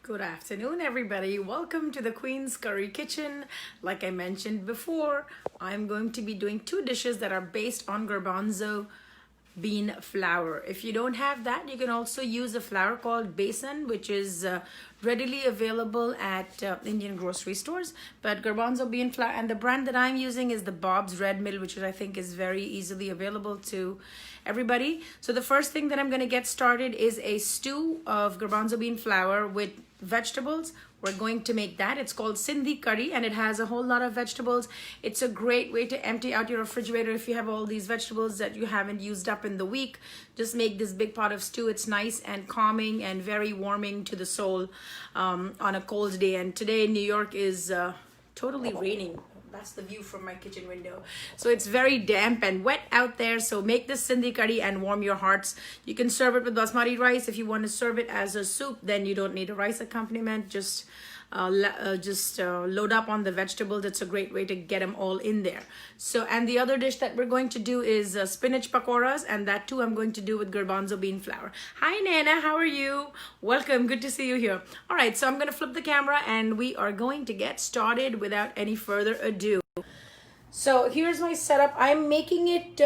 Good afternoon, everybody. Welcome to the Queen's Curry Kitchen. Like I mentioned before, I'm going to be doing two dishes that are based on garbanzo bean flour. If you don't have that, you can also use a flour called besan, which is readily available at Indian grocery stores. But garbanzo bean flour, and the brand that I'm using is the Bob's Red Mill, which I think is very easily available to everybody. So the first thing that I'm going to get started is a stew of garbanzo bean flour with vegetables. We're going to make that. It's called SINDHI curry and it has a whole lot of vegetables. It's a great way to empty out your refrigerator if you have all these vegetables that you haven't used up in the week. Just make this big pot of stew. It's nice and calming and very warming to the soul on a cold day. And today New York is totally raining. That's the view from my kitchen window. So it's very damp and wet out there. So make this SINDHI curry and warm your hearts. You can serve it with basmati rice. If you want to serve it as a soup, then you don't need a rice accompaniment. Just load up on the vegetables. It's a great way to get them all in there. So, and the other dish that we're going to do is spinach pakoras, and that too I'm going to do with garbanzo bean flour. Hi Nana, how are you? Welcome, good to see you here. All right, so I'm going to flip the camera and we are going to get started without any further ado. So here's my setup. I'm making it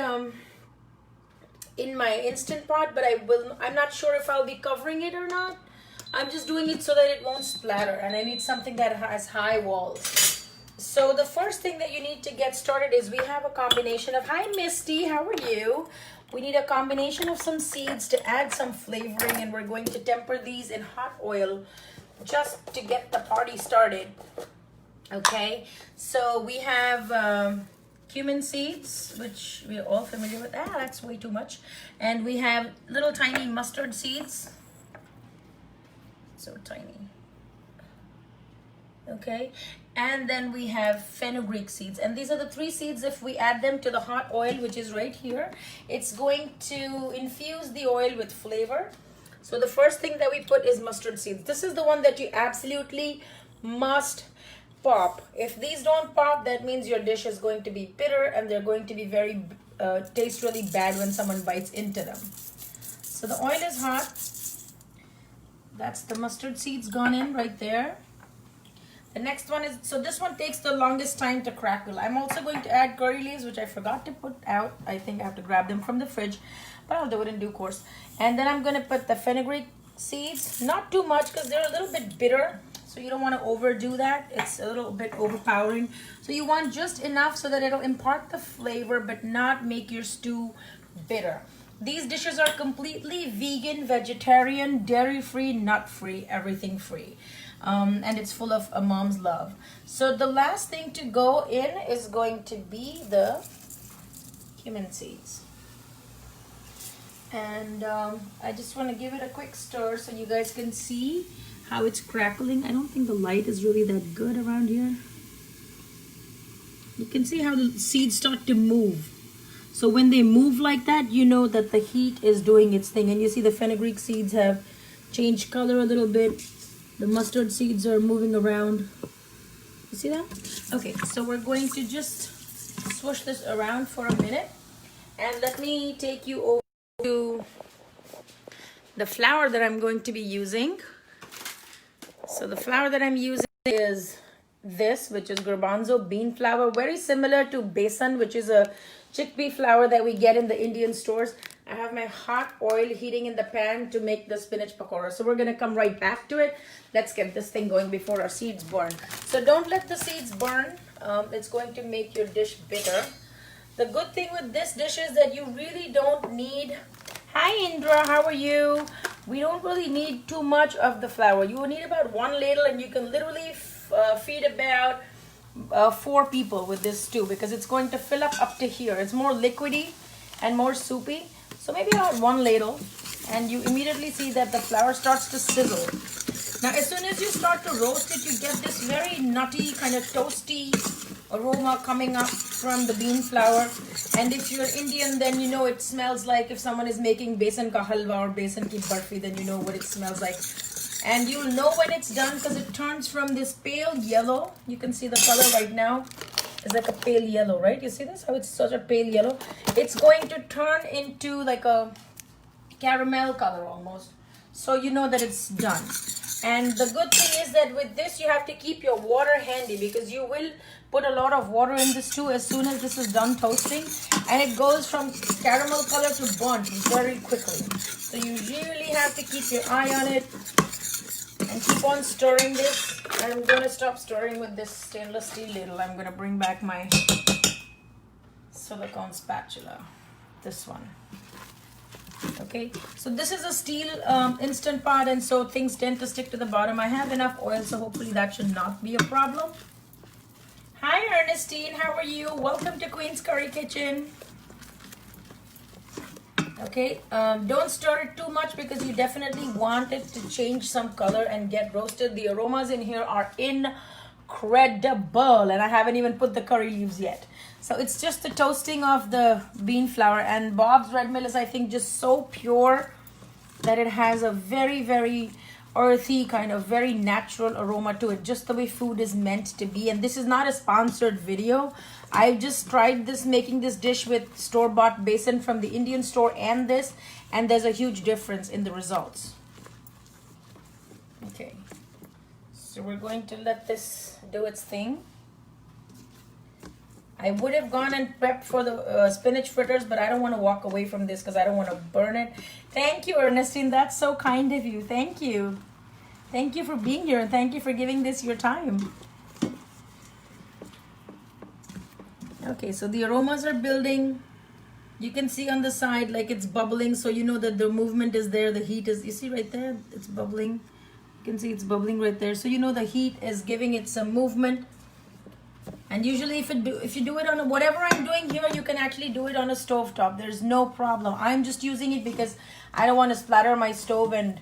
in my Instant Pot, but I'm not sure if I'll be covering it or not. I'm just doing it so that it won't splatter, and I need something that has high walls. So the first thing that you need to get started is we have a combination of, hi Misty, how are you? We need a combination of some seeds to add some flavoring, and we're going to temper these in hot oil just to get the party started. Okay, so we have cumin seeds, which we're all familiar with. That's way too much. And we have little tiny mustard seeds. So tiny. Okay, and then we have fenugreek seeds, and these are the three seeds. If we add them to the hot oil, which is right here, it's going to infuse the oil with flavor. So the first thing that we put is mustard seeds. This is the one that you absolutely must pop. If these don't pop, that means your dish is going to be bitter and they're going to be very taste really bad when someone bites into them. So the oil is hot. That's the mustard seeds gone in right there. The next one is, so this one takes the longest time to crackle. I'm also going to add curry leaves, which I forgot to put out. I think I have to grab them from the fridge, but I'll do it in due course. And then I'm going to put the fenugreek seeds, not too much because they're a little bit bitter. So you don't want to overdo that. It's a little bit overpowering. So you want just enough so that it'll impart the flavor, but not make your stew bitter. These dishes are completely vegan, vegetarian, dairy-free, nut-free, everything free. And it's full of a mom's love. So the last thing to go in is going to be the cumin seeds. And I just want to give it a quick stir so you guys can see how it's crackling. I don't think the light is really that good around here. You can see how the seeds start to move. So when they move like that, you know that the heat is doing its thing. And you see the fenugreek seeds have changed color a little bit. The mustard seeds are moving around. You see that? Okay, so we're going to just swoosh this around for a minute. And let me take you over to the flour that I'm going to be using. So the flour that I'm using is this, which is garbanzo bean flour. Very similar to besan, which is a chickpea flour that we get in the Indian stores. I have my hot oil heating in the pan to make the spinach pakora. So we're going to come right back to it. Let's get this thing going before our seeds burn. So don't let the seeds burn. It's going to make your dish bitter. The good thing with this dish is that you really don't need... Hi Indra, how are you? We don't really need too much of the flour. You will need about 1 ladle, and you can literally feed about 4 people with this stew because it's going to fill up to here. It's more liquidy and more soupy. So maybe about 1 ladle, and you immediately see that the flour starts to sizzle. Now as soon as you start to roast it, you get this very nutty kind of toasty aroma coming up from the bean flour. And if you're Indian, then you know it smells like if someone is making besan ka halwa or besan ki barfi, then you know what it smells like. And you'll know when it's done because it turns from this pale yellow. You can see the color right now. It's like a pale yellow, right? You see this? How it's such a pale yellow? It's going to turn into like a caramel color almost. So you know that it's done. And the good thing is that with this, you have to keep your water handy because you will put a lot of water in this too as soon as this is done toasting. And it goes from caramel color to burnt very quickly. So you really have to keep your eye on it and keep on stirring this. I'm going to stop stirring with this stainless steel ladle. I'm going to bring back my silicone spatula. This one. Okay, so this is a steel instant pot, and so things tend to stick to the bottom. I have enough oil, so hopefully that should not be a problem. Hi Ernestine, how are you? Welcome to Queen's Curry Kitchen. Okay, don't stir it too much because you definitely want it to change some color and get roasted. The aromas in here are incredible, and I haven't even put the curry leaves yet. So it's just the toasting of the bean flour, and Bob's Red Mill is, I think, just so pure that it has a very, very earthy kind of very natural aroma to it, just the way food is meant to be. And this is not a sponsored video. I've just tried this, making this dish with store-bought besan from the Indian store and this, and there's a huge difference in the results. Okay, so we're going to let this do its thing. I would have gone and prepped for the spinach fritters, but I don't want to walk away from this because I don't want to burn it. Thank you, Ernestine. That's so kind of you. Thank you. Thank you for being here, and thank you for giving this your time. Okay, so the aromas are building. You can see on the side like it's bubbling, so you know that the movement is there. The heat is, you see right there? It's bubbling. You can see it's bubbling right there. So you know the heat is giving it some movement. And usually if you do it on whatever I'm doing here, you can actually do it on a stove top. There's no problem. I'm just using it because I don't want to splatter my stove and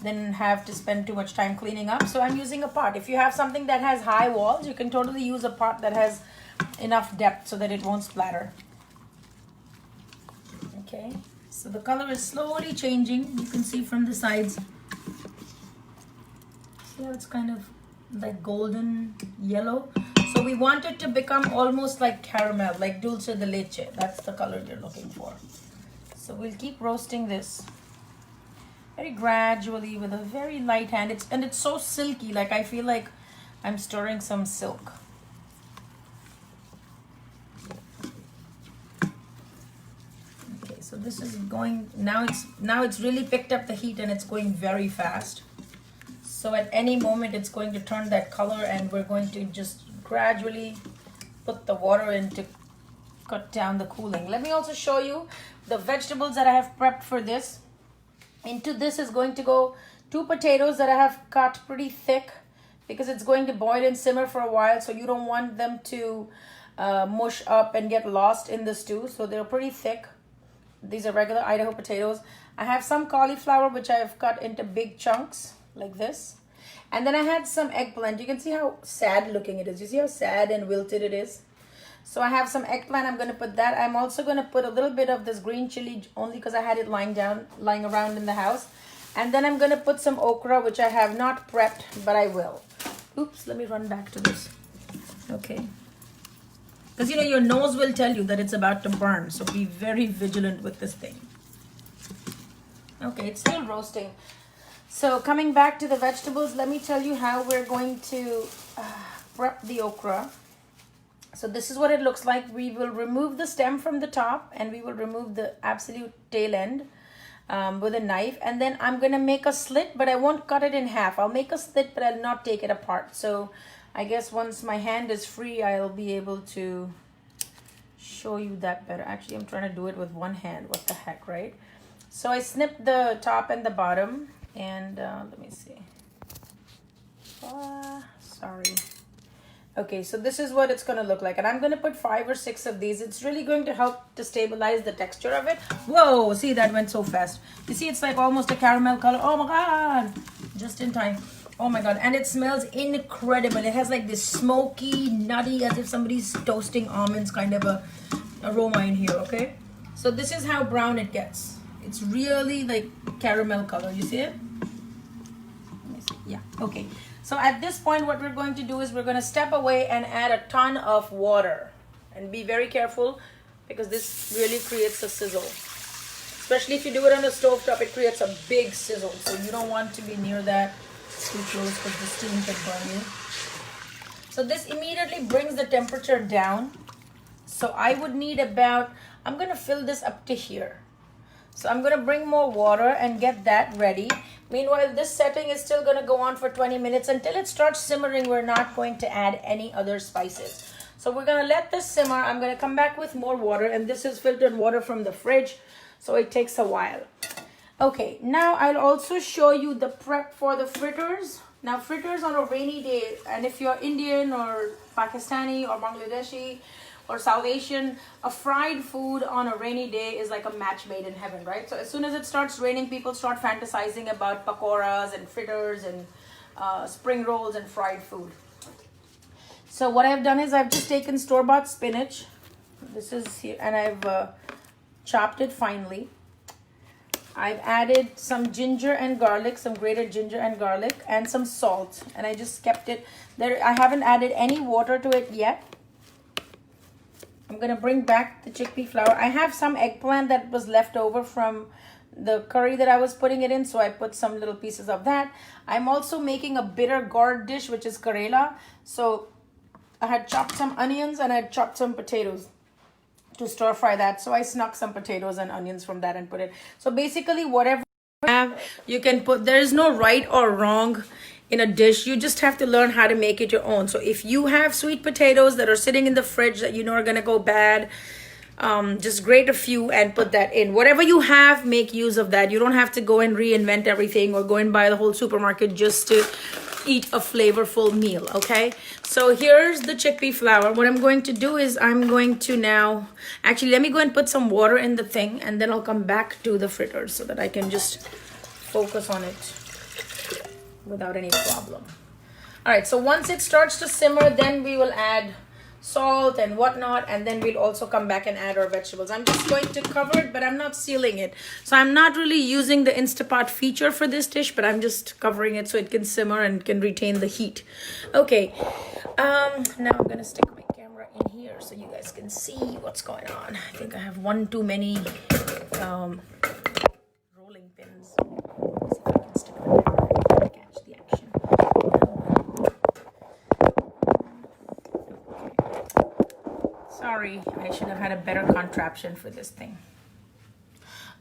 then have to spend too much time cleaning up. So I'm using a pot. If you have something that has high walls, you can totally use a pot that has enough depth so that it won't splatter. Okay, so the color is slowly changing. You can see from the sides. See how it's kind of like golden yellow. So we want it to become almost like caramel, like dulce de leche. That's the color you're looking for. So we'll keep roasting this very gradually with a very light hand. It's so silky, like I feel like I'm stirring some silk. Okay, so this is going now it's really picked up the heat and it's going very fast. So at any moment it's going to turn that color, and we're going to just gradually put the water in to cut down the cooling. Let me also show you the vegetables that I have prepped for this. Into this is going to go 2 potatoes that I have cut pretty thick because it's going to boil and simmer for a while, so you don't want them to mush up and get lost in the stew. So they're pretty thick. These are regular Idaho potatoes. I have some cauliflower which I have cut into big chunks like this. And then I had some eggplant. You can see how sad looking it is. You see how sad and wilted it is? So I have some eggplant. I'm going to put that. I'm also going to put a little bit of this green chili only because I had it lying around in the house. And then I'm going to put some okra, which I have not prepped, but I will. Oops, let me run back to this. Okay. Because you know your nose will tell you that it's about to burn. So be very vigilant with this thing. Okay, it's still roasting. So coming back to the vegetables, let me tell you how we're going to prep the okra. So this is what it looks like. We will remove the stem from the top, and we will remove the absolute tail end with a knife. And then I'm going to make a slit, but I won't cut it in half. I'll make a slit, but I'll not take it apart. So I guess once my hand is free, I'll be able to show you that better. Actually, I'm trying to do it with one hand. What the heck, right? So I snipped the top and the bottom. And let me see. Sorry. Okay, so this is what it's going to look like. And I'm going to put 5 or 6 of these. It's really going to help to stabilize the texture of it. Whoa, see, that went so fast. You see, it's like almost a caramel color. Oh my God. Just in time. Oh my God. And it smells incredible. It has like this smoky, nutty, as if somebody's toasting almonds kind of a aroma in here, okay? So this is how brown it gets. It's really like caramel color. You see it? Let me see. Yeah. Okay. So at this point, what we're going to do is we're going to step away and add a ton of water. And be very careful because this really creates a sizzle. Especially if you do it on a stove top, it creates a big sizzle. So you don't want to be near that. too close because the steam can burn you. So this immediately brings the temperature down. So I would need about, I'm going to fill this up to here. So I'm going to bring more water and get that ready. Meanwhile, this setting is still going to go on for 20 minutes until it starts simmering. We're not going to add any other spices. So we're going to let this simmer. I'm going to come back with more water, and this is filtered water from the fridge, so it takes a while. Okay, now I'll also show you the prep for the fritters. Now fritters on a rainy day, and if you're Indian or Pakistani or Bangladeshi or South Asian, a fried food on a rainy day is like a match made in heaven, right? So as soon as it starts raining, people start fantasizing about pakoras and fritters and spring rolls and fried food. So what I've done is I've just taken store-bought spinach. This is here, and I've chopped it finely. I've added some ginger and garlic, some grated ginger and garlic, and some salt, and I just kept it there. I haven't added any water to it yet. I'm gonna bring back the chickpea flour. I have some eggplant that was left over from the curry that I was putting it in, so I put some little pieces of that. I'm also making a bitter gourd dish, which is Karela. So I had chopped some onions and I had chopped some potatoes to stir fry that. So I snuck some potatoes and onions from that and put it. So basically whatever you have, you can put. There is no right or wrong in a dish. You just have to learn how to make it your own. So if you have sweet potatoes that are sitting in the fridge that you know are gonna go bad, just grate a few and put that in. Whatever you have, make use of that. You don't have to go and reinvent everything or go and buy the whole supermarket just to eat a flavorful meal. Okay, so here's the chickpea flour. What I'm going to do is I'm going to now, actually let me go and put some water in the thing, and then I'll come back to the fritters so that I can just focus on it without any problem. All right, so once it starts to simmer, then we will add salt and whatnot, and then we'll also come back and add our vegetables. I'm just going to cover it, but I'm not sealing it. So I'm not really using the Instapot feature for this dish, but I'm just covering it so it can simmer and can retain the heat. Okay, now I'm gonna stick my camera in here so you guys can see what's going on. I think I have one too many rolling pins. Let's see if I can stick it there to catch the action. Sorry, I should have had a better contraption for this thing.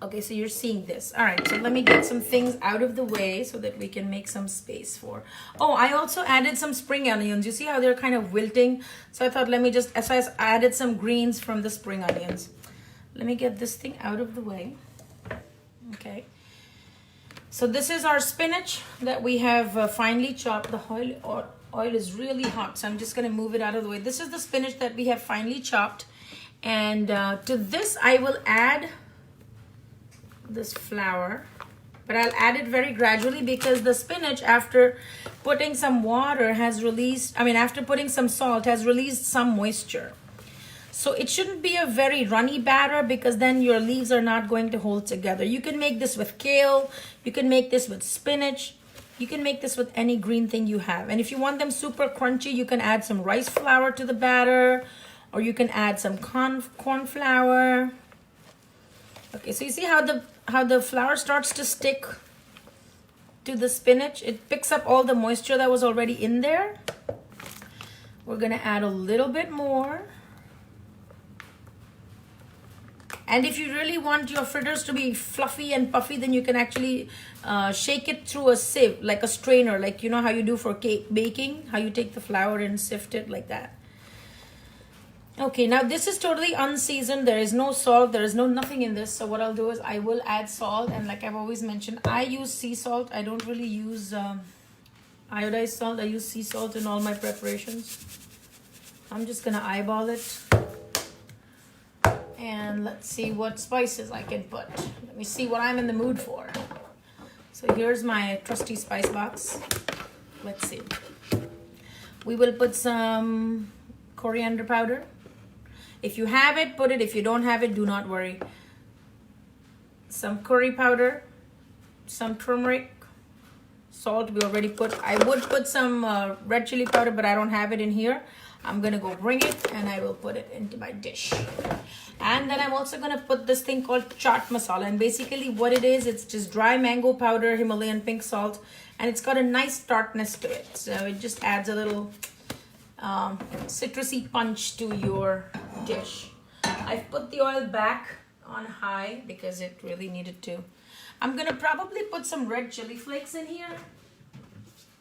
Okay, so you're seeing this. All right, so let me get some things out of the way so that we can make some space for. Oh, I also added some spring onions. You see how they're kind of wilting? So I thought let me just, as I added some greens from the spring onions. Let me get this thing out of the way. Okay. So this is our spinach that we have finely chopped. The oil is really hot, so I'm just going to move it out of the way. This is the spinach that we have finely chopped, and to this I will add this flour, but I'll add it very gradually because the spinach, after putting some water, has released, after putting some salt, has released some moisture. So it shouldn't be a very runny batter because then your leaves are not going to hold together. You can make this with kale, you can make this with spinach, you can make this with any green thing you have. And if you want them super crunchy, you can add some rice flour to the batter, or you can add some corn flour. Okay, so you see how the flour starts to stick to the spinach? It picks up all the moisture that was already in there. We're gonna add a little bit more. And if you really want your fritters to be fluffy and puffy, then you can actually shake it through a sieve, like a strainer, like you know how you do for cake baking, how you take the flour and sift it like that. Okay, now this is totally unseasoned. There is no salt, there is nothing in this. So what I'll do is I will add salt, and like I've always mentioned, I use sea salt. I don't really use iodized salt. I use sea salt in all my preparations. I'm just gonna eyeball it. And let's see what spices I can put. Let me see what I'm in the mood for. So here's my trusty spice box. Let's see. We will put some coriander powder. If you have it, put it. If you don't have it, do not worry. Some curry powder, some turmeric, salt we already put. I would put some red chili powder, but I don't have it in here. I'm gonna go bring it and I will put it into my dish. And then I'm also gonna put this thing called Chaat Masala. And basically what it is, it's just dry mango powder, Himalayan pink salt, and it's got a nice tartness to it. So it just adds a little citrusy punch to your dish. I've put the oil back on high because it really needed to. I'm gonna probably put some red chili flakes in here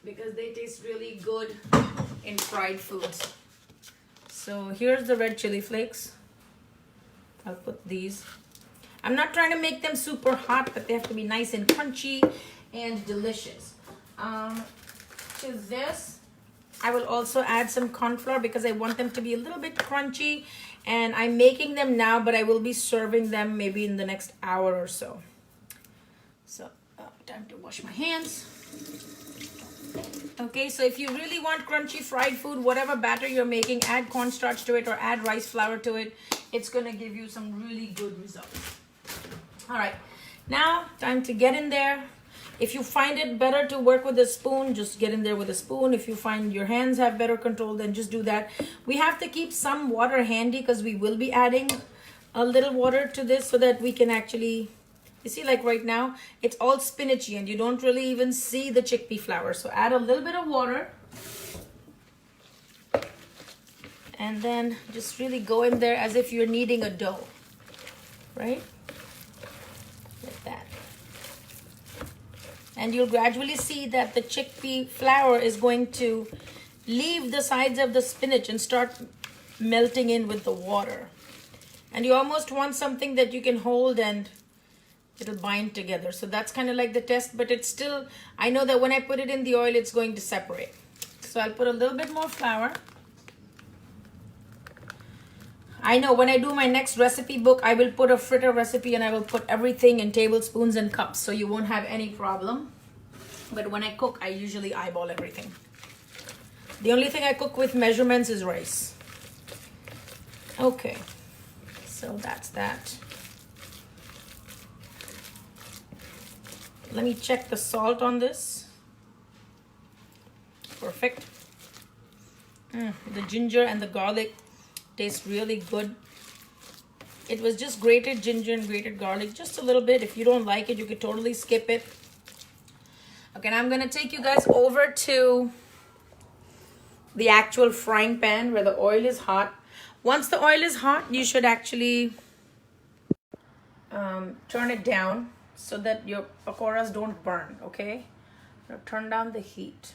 because they taste really good in fried foods. So here's the red chili flakes. I'll put these. I'm not trying to make them super hot, but they have to be nice and crunchy and delicious. To this, I will also add some corn flour because I want them to be a little bit crunchy, and I'm making them now, but I will be serving them maybe in the next hour or so. So, time to wash my hands. Okay, so if you really want crunchy fried food, whatever batter you're making, add cornstarch to it or add rice flour to it. It's gonna give you some really good results. All right, now time to get in there. If you find it better to work with a spoon, just get in there with a spoon. If you find your hands have better control, then just do that. We have to keep some water handy because we will be adding a little water to this so that we can actually, you see, like right now, it's all spinachy and you don't really even see the chickpea flour. So add a little bit of water. And then just really go in there as if you're kneading a dough, right? Like that. And you'll gradually see that the chickpea flour is going to leave the sides of the spinach and start melting in with the water. And you almost want something that you can hold and it'll bind together. So that's kind of like the test, but it's still, I know that when I put it in the oil, it's going to separate. So I'll put a little bit more flour. I know when I do my next recipe book, I will put a fritter recipe and I will put everything in tablespoons and cups, so you won't have any problem. But when I cook, I usually eyeball everything. The only thing I cook with measurements is rice. Okay, so that's that. Let me check the salt on this. Perfect. The ginger and the garlic tastes really good. It was just grated ginger and grated garlic, just a little bit. If you don't like it, you could totally skip it. Okay, now I'm gonna take you guys over to the actual frying pan where the oil is hot. Once the oil is hot, you should actually turn it down so that your pakoras don't burn, okay? Now turn down the heat.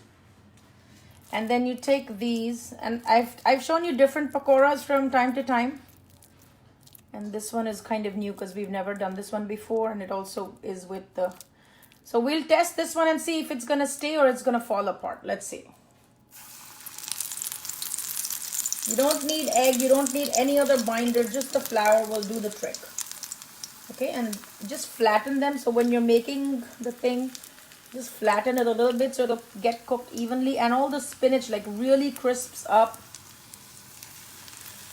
And then you take these, and I've shown you different pakoras from time to time. And this one is kind of new because we've never done this one before, and it also is with the... So we'll test this one and see if it's gonna stay or it's gonna fall apart. Let's see. You don't need egg, you don't need any other binder, just the flour will do the trick. Okay, and just flatten them, so when you're making the thing, just flatten it a little bit so it'll get cooked evenly, and all the spinach like really crisps up.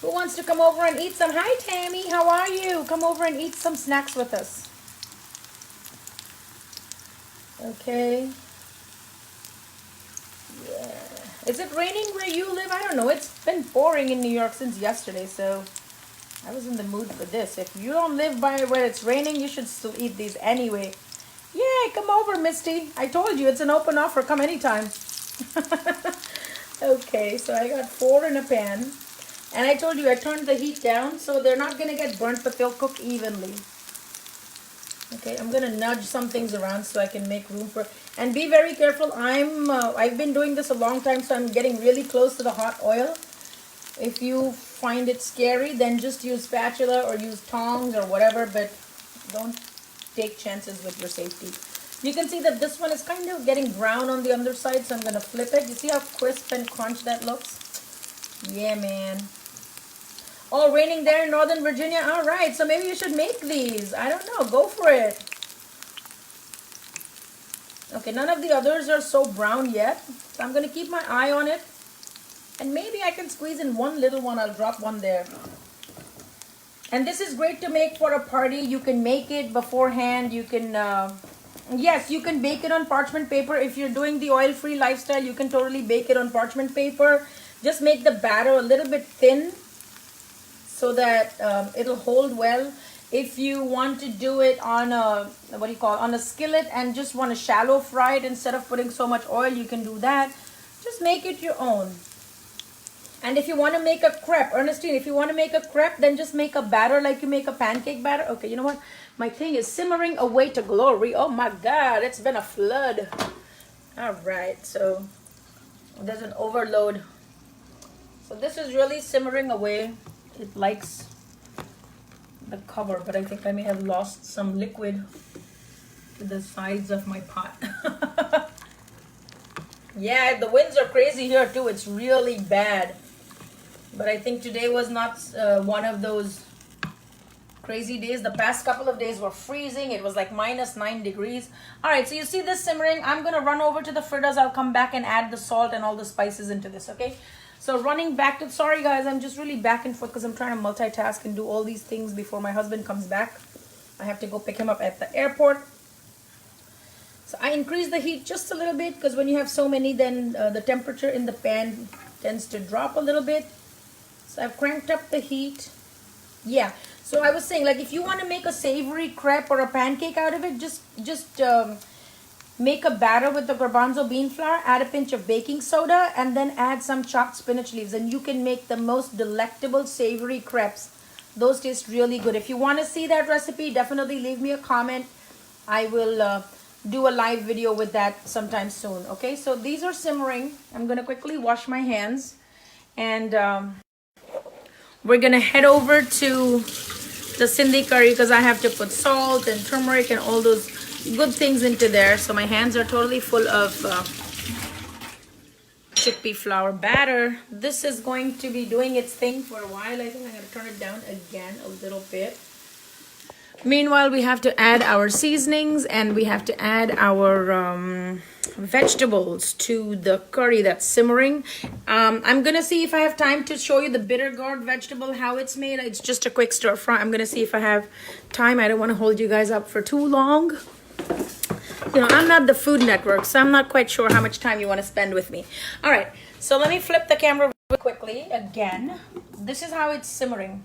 Who wants to come over and eat some? Hi Tammy, how are you? Come over and eat some snacks with us. Okay. Yeah. Is it raining where you live? I don't know. It's been pouring in New York since yesterday, so I was in the mood for this. If you don't live by where it's raining, you should still eat these anyway. Yay, come over, Misty. I told you, it's an open offer. Come anytime. Okay, so I got 4 in a pan. And I told you I turned the heat down, so they're not going to get burnt, but they'll cook evenly. Okay, I'm going to nudge some things around so I can make room for... And be very careful. I've been doing this a long time, so I'm getting really close to the hot oil. If you find it scary, then just use spatula or use tongs or whatever, but don't take chances with your safety. You can see that this one is kind of getting brown on the underside, so I'm going to flip it. You see how crisp and crunch that looks? Yeah, man. Oh, raining there in Northern Virginia? All right, so maybe you should make these. I don't know. Go for it. Okay, none of the others are so brown yet, so I'm going to keep my eye on it. And maybe I can squeeze in one little one. I'll drop one there. And this is great to make for a party. You can make it beforehand. You can, yes, you can bake it on parchment paper. If you're doing the oil-free lifestyle, you can totally bake it on parchment paper. Just make the batter a little bit thin so that it'll hold well. If you want to do it on a, what do you call it, on a skillet and just want to shallow fry it instead of putting so much oil, you can do that. Just make it your own. And if you want to make a crepe, Ernestine, if you want to make a crepe, then just make a batter like you make a pancake batter. Okay, you know what? My thing is simmering away to glory. Oh my God, it's been a flood. All right, so there's an overload. So this is really simmering away. It likes the cover, but I think I may have lost some liquid to the sides of my pot. Yeah, the winds are crazy here too. It's really bad. But I think today was not one of those crazy days. The past couple of days were freezing. It was like -9 degrees. All right, so you see this simmering. I'm going to run over to the fritters. I'll come back and add the salt and all the spices into this, okay? So running back to, sorry guys, I'm just really back and forth because I'm trying to multitask and do all these things before my husband comes back. I have to go pick him up at the airport. So I increase the heat just a little bit because when you have so many, then the temperature in the pan tends to drop a little bit. So I've cranked up the heat. Yeah, so I was saying, like, if you want to make a savory crepe or a pancake out of it, just make a batter with the garbanzo bean flour, add a pinch of baking soda, and then add some chopped spinach leaves, and you can make the most delectable savory crepes. Those taste really good. If you want to see that recipe, definitely leave me a comment. I will do a live video with that sometime soon. Okay, so these are simmering. I'm going to quickly wash my hands, and we're going to head over to the Sindhi curry because I have to put salt and turmeric and all those good things into there. So my hands are totally full of chickpea flour batter. This is going to be doing its thing for a while. I think I'm going to turn it down again a little bit. Meanwhile, we have to add our seasonings and we have to add our vegetables to the curry that's simmering. I'm gonna see if I have time to show you the bitter gourd vegetable, how it's made. It's just a quick stir fry. I'm gonna see if I have time. I don't want to hold you guys up for too long. You know, I'm not the Food Network, so I'm not quite sure how much time you want to spend with me. All right, so let me flip the camera really quickly again. This is how it's simmering.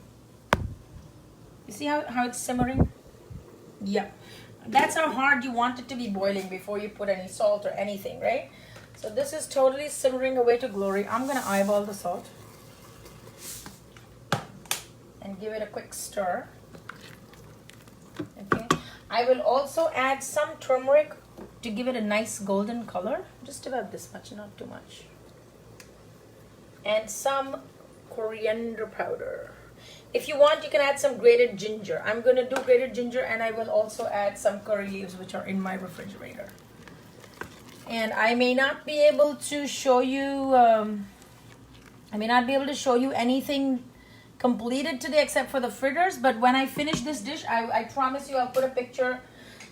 You see how it's simmering? Yeah. That's how hard you want it to be boiling before you put any salt or anything, right? So this is totally simmering away to glory. I'm going to eyeball the salt and give it a quick stir. Okay. I will also add some turmeric to give it a nice golden color. Just about this much, not too much. And some coriander powder. If you want, you can add some grated ginger. I'm going to do grated ginger, and I will also add some curry leaves, which are in my refrigerator. And I may not be able to show you, anything completed today except for the fritters. But when I finish this dish, I promise you I'll put a picture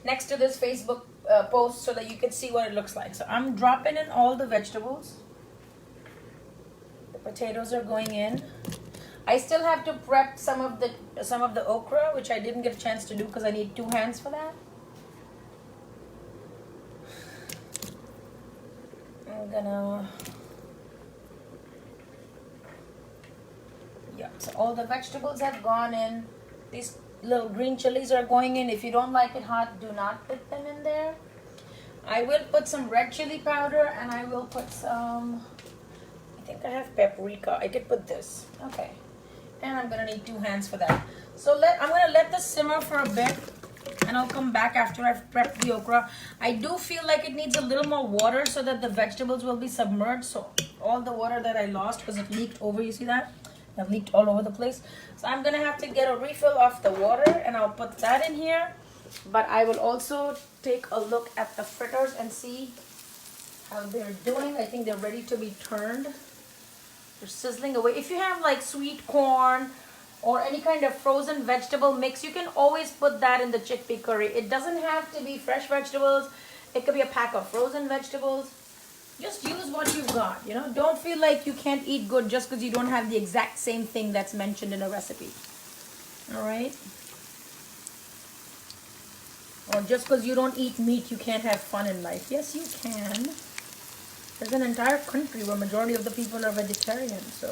next to this Facebook post so that you can see what it looks like. So I'm dropping in all the vegetables. The potatoes are going in. I still have to prep some of the okra, which I didn't get a chance to do because I need 2 hands for that. I'm gonna, yeah, so all the vegetables have gone in. These little green chilies are going in. If you don't like it hot, do not put them in there. I will put some red chili powder, and I will put some, I think I have paprika. I could put this. Okay. And I'm gonna need 2 hands for that. So I'm gonna let this simmer for a bit, and I'll come back after I've prepped the okra. I do feel like it needs a little more water so that the vegetables will be submerged. So all the water that I lost because it leaked over, you see that? It leaked all over the place. So I'm gonna have to get a refill of the water, and I'll put that in here. But I will also take a look at the fritters and see how they're doing. I think they're ready to be turned. They're sizzling away. If you have like sweet corn or any kind of frozen vegetable mix, you can always put that in the chickpea curry. It doesn't have to be fresh vegetables. It could be a pack of frozen vegetables. Just use what you've got, you know. Don't feel like you can't eat good just because you don't have the exact same thing that's mentioned in a recipe. All right? Or just because you don't eat meat, you can't have fun in life. Yes, you can. There's an entire country where majority of the people are vegetarian, so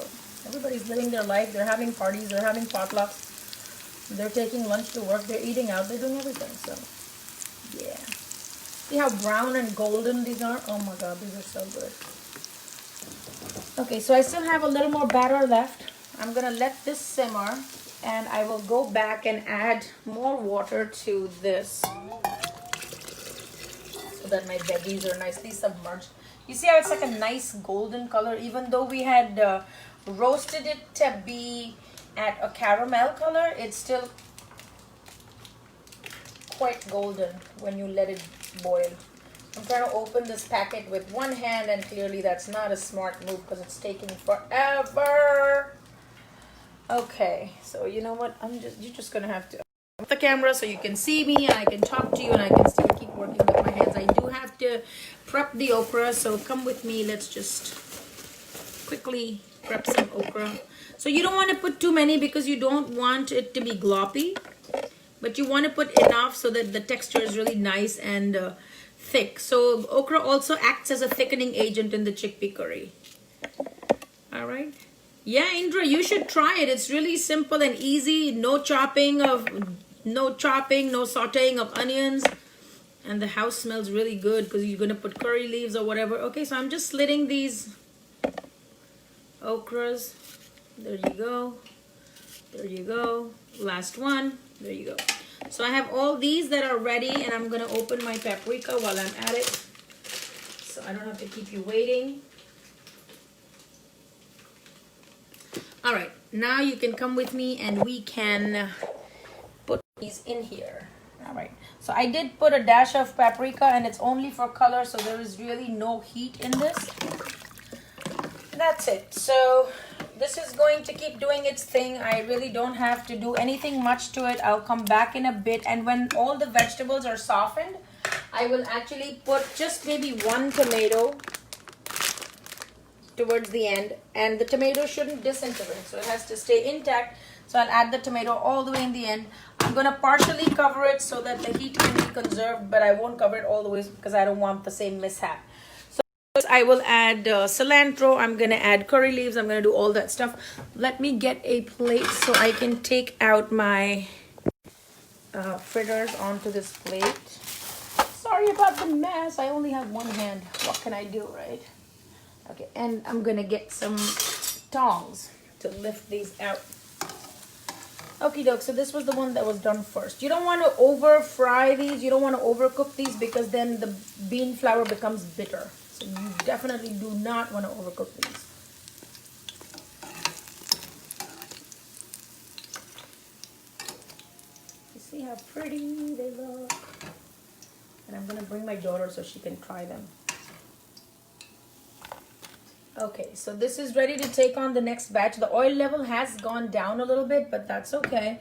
everybody's living their life. They're having parties, they're having potlucks. They're taking lunch to work. They're eating out. They're doing everything. So, yeah. See how brown and golden these are? Oh my God, these are so good. Okay, so I still have a little more batter left. I'm going to let this simmer, and I will go back and add more water to this so that my veggies are nicely submerged. You see how it's like a nice golden color, even though we had roasted it to be at a caramel color, it's still quite golden when you let it boil. I'm trying to open this packet with one hand, and clearly that's not a smart move because it's taking forever. Okay, so you know what? You're just gonna have to off the camera so you can see me and I can talk to you and I can still keep working with my hands. I do have to prep the okra, so come with me. Let's just quickly prep some okra. So you don't want to put too many because you don't want it to be gloppy, but you want to put enough so that the texture is really nice and thick. So okra also acts as a thickening agent in the chickpea curry. All right. Yeah, Indra, you should try it. It's really simple and easy. No chopping, no sauteing of onions. And the house smells really good because you're going to put curry leaves or whatever. Okay, so I'm just slitting these okras. There you go. There you go. Last one. There you go. So I have all these that are ready, and I'm going to open my paprika while I'm at it. So I don't have to keep you waiting. All right, now you can come with me and we can put these in here. All right, so I did put a dash of paprika, and it's only for color, so there is really no heat in this. That's it. So this is going to keep doing its thing. I really don't have to do anything much to it. I'll come back in a bit, and when all the vegetables are softened, I will actually put just maybe one tomato towards the end, and the tomato shouldn't disintegrate, so it has to stay intact. So I'll add the tomato all the way in the end. I'm going to partially cover it so that the heat can be conserved, but I won't cover it all the way because I don't want the same mishap. So I will add cilantro. I'm going to add curry leaves. I'm going to do all that stuff. Let me get a plate so I can take out my fritters onto this plate. Sorry about the mess. I only have one hand. What can I do, right? Okay, and I'm gonna get some tongs to lift these out. Okie doke, so this was the one that was done first. You don't want to over fry these, you don't want to overcook these because then the bean flour becomes bitter. So you definitely do not want to overcook these. You see how pretty they look? And I'm gonna bring my daughter so she can try them. Okay, so this is ready to take on the next batch. The oil level has gone down a little bit, but that's okay.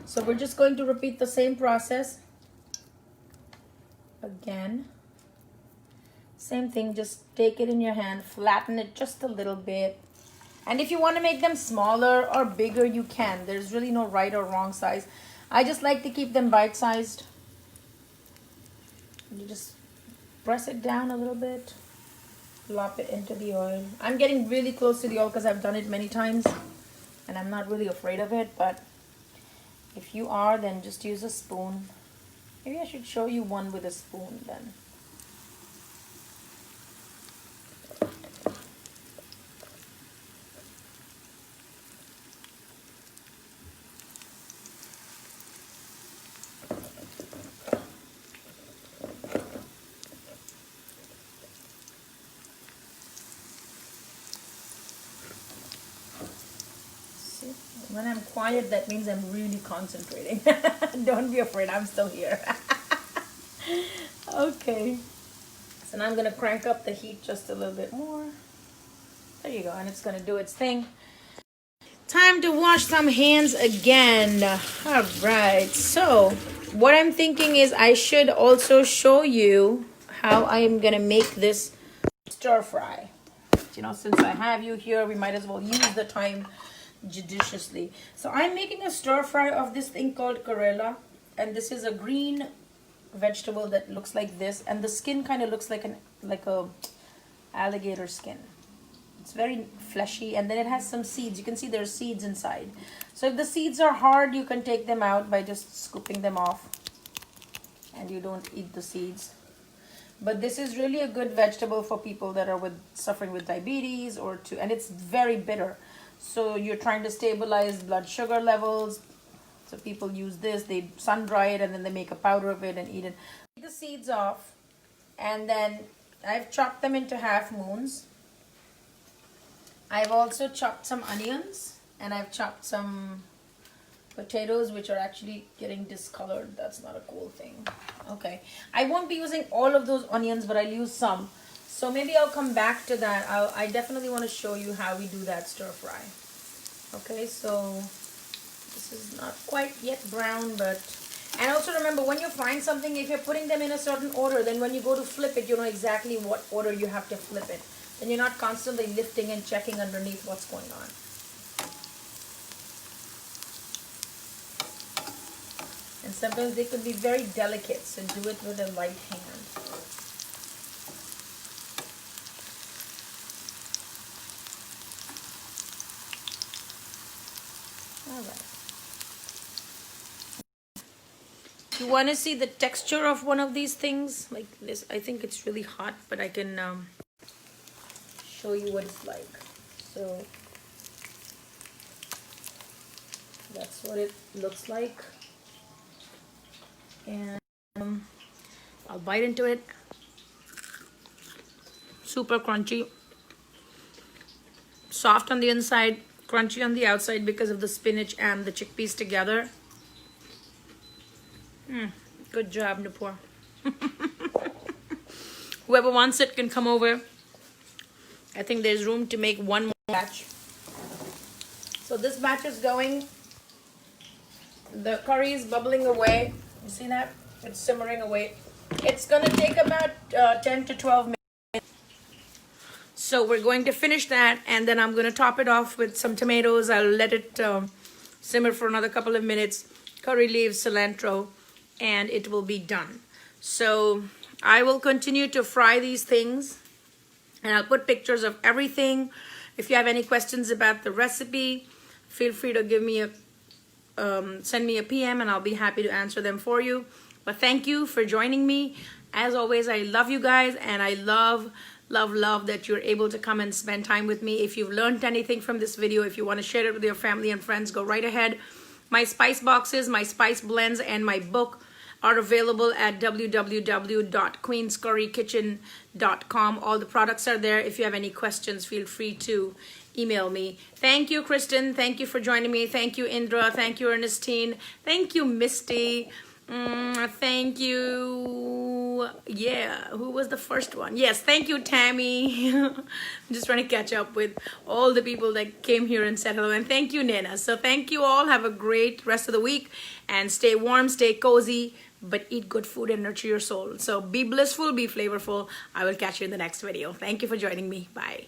So we're just going to repeat the same process again. Same thing, just take it in your hand, flatten it just a little bit. And if you want to make them smaller or bigger, you can. There's really no right or wrong size. I just like to keep them bite-sized. You just press it down a little bit. Plop it into the oil. I'm getting really close to the oil because I've done it many times and I'm not really afraid of it, but if you are, then just use a spoon. Maybe I should show you one with a spoon then. When I'm quiet, that means I'm really concentrating. Don't be afraid, I'm still here. Okay. So now I'm going to crank up the heat just a little bit more. There you go, and it's going to do its thing. Time to wash some hands again. All right, so what I'm thinking is I should also show you how I am going to make this stir fry. You know, since I have you here, we might as well use the time judiciously. So I'm making a stir fry of this thing called Karela, and this is a green vegetable that looks like this, and the skin kind of looks like a alligator skin. It's very fleshy, and then it has some seeds. You can see there's seeds inside. So if the seeds are hard, you can take them out by just scooping them off, and you don't eat the seeds. But this is really a good vegetable for people that are suffering with diabetes, and it's very bitter. So you're trying to stabilize blood sugar levels. So people use this, they sun dry it, and then they make a powder of it and eat it. Take the seeds off, and then I've chopped them into half moons. I've also chopped some onions, and I've chopped some potatoes, which are actually getting discolored. That's not a cool thing. Okay, I won't be using all of those onions, but I'll use some. So maybe I'll come back to that. I definitely want to show you how we do that stir fry. Okay, so this is not quite yet brown, but... And also remember, when you find something, if you're putting them in a certain order, then when you go to flip it, you know exactly what order you have to flip it. Then you're not constantly lifting and checking underneath what's going on. And sometimes they could be very delicate, so do it with a light hand. All right. You want to see the texture of one of these things? Like this, I think it's really hot, but I can show you what it's like. So that's what it looks like. And I'll bite into it. Super crunchy. Soft on the inside, crunchy on the outside because of the spinach and the chickpeas together. Good job, Nupur. Whoever wants it can come over. I think there's room to make one more batch. So this batch is going. The curry is bubbling away. You see that? It's simmering away. It's going to take about 10 to 12 minutes. So we're going to finish that, and then I'm going to top it off with some tomatoes. I'll let it simmer for another couple of minutes. Curry leaves, cilantro, and it will be done. So I will continue to fry these things, and I'll put pictures of everything. If you have any questions about the recipe, feel free to give me a send me a PM, and I'll be happy to answer them for you. But thank you for joining me. As always, I love you guys, and I love that you're able to come and spend time with me. If you've learned anything from this video, if you want to share it with your family and friends, go right ahead. My spice boxes, my spice blends, and my book are available at www.queenscurrykitchen.com. All the products are there. If you have any questions, feel free to email me. Thank you, Kristen. Thank you for joining me. Thank you, Indra. Thank you, Ernestine. Thank you, Misty. Thank you. Yeah, who was the first one? Yes, thank you, Tammy. I'm just trying to catch up with all the people that came here and said hello. And thank you, Nina. So thank you all. Have a great rest of the week. And stay warm, stay cozy, but eat good food and nurture your soul. So be blissful, be flavorful. I will catch you in the next video. Thank you for joining me. Bye.